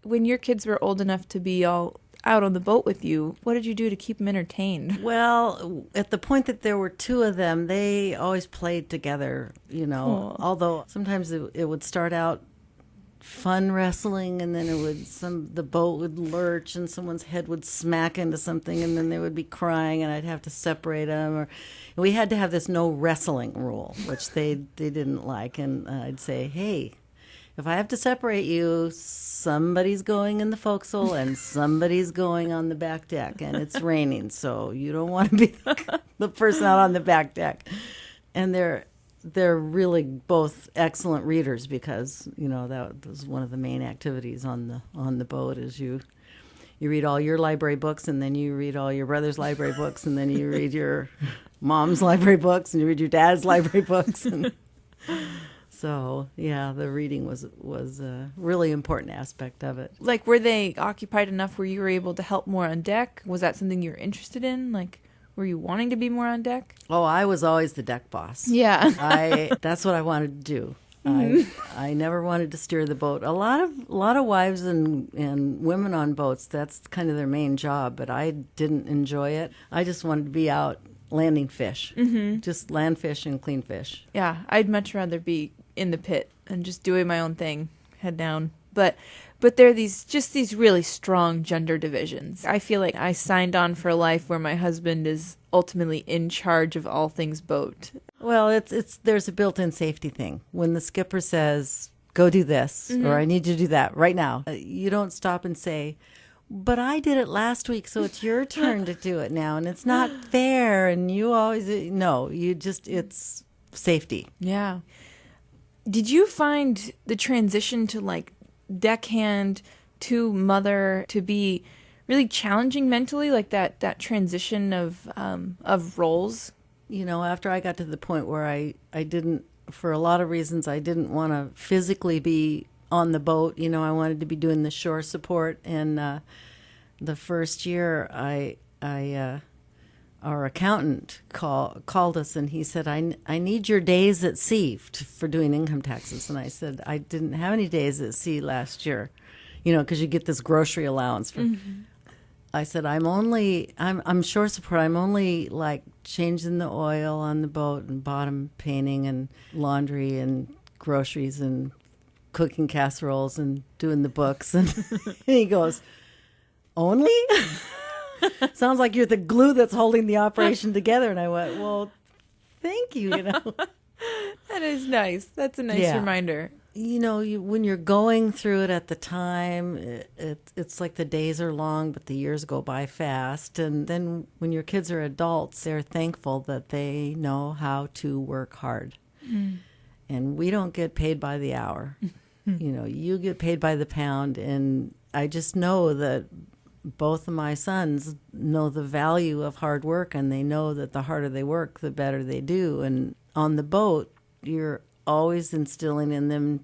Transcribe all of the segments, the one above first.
When your kids were old enough to be all out on the boat with you, what did you do to keep them entertained? Well, at the point that there were two of them, they always played together, Cool. although sometimes it would start out fun wrestling, and then the boat would lurch and someone's head would smack into something, and then they would be crying and I'd have to separate them. Or we had to have this no wrestling rule, which they didn't like. And I'd say, hey, if I have to separate you, somebody's going in the forecastle and somebody's going on the back deck, and it's raining, so you don't want to be the person out on the back deck. And they're really both excellent readers, because that was one of the main activities on the boat, is you read all your library books, and then you read all your brother's library books, and then you read your mom's library books, and you read your dad's library books. And so, yeah, the reading was a really important aspect of it. Like, were they occupied enough where you were able to help more on deck? Was that something you were interested in? Like, were you wanting to be more on deck? Oh, I was always the deck boss. Yeah. That's what I wanted to do. I never wanted to steer the boat. A lot of wives and women on boats, that's kind of their main job, but I didn't enjoy it. I just wanted to be out landing fish, just land fish and clean fish. Yeah, I'd much rather be in the pit and just doing my own thing, head down. But there are these really strong gender divisions. I feel like I signed on for a life where my husband is ultimately in charge of all things boat. Well, there's a built-in safety thing. When the skipper says, go do this, or I need you to do that right now, you don't stop and say, but I did it last week, so it's your turn to do it now, and it's not fair, and you always, no, it's safety. Yeah. Did you find the transition to like deckhand to mother to be really challenging mentally, like that transition of roles? After I got to the point where I didn't, for a lot of reasons, I didn't want to physically be on the boat. I wanted to be doing the shore support. And the first year, our accountant called us, and he said, I need your days at sea for doing income taxes. And I said, I didn't have any days at sea last year, because you get this grocery allowance for. I said, I'm shore support. I'm only like changing the oil on the boat and bottom painting and laundry and groceries and cooking casseroles and doing the books. And he goes, only? Sounds like you're the glue that's holding the operation together. And I went, well, thank you, That is nice. That's a nice reminder. When you're going through it at the time, it's like the days are long, but the years go by fast. And then when your kids are adults, they're thankful that they know how to work hard. And we don't get paid by the hour. You get paid by the pound. And I just know that both of my sons know the value of hard work, and they know that the harder they work, the better they do. And on the boat, you're always instilling in them,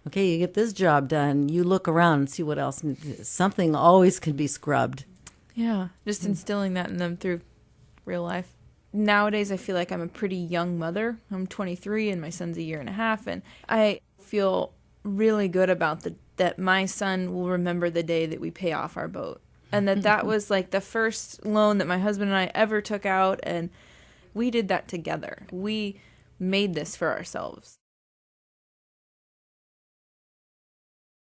okay, you get this job done, you look around and see what else. Something always can be scrubbed. Yeah, just instilling that in them through real life. Nowadays, I feel like I'm a pretty young mother. I'm 23 and my son's a year and a half, and I feel really good about that my son will remember the day that we pay off our boat, and that was like the first loan that my husband and I ever took out, and we did that together. We made this for ourselves.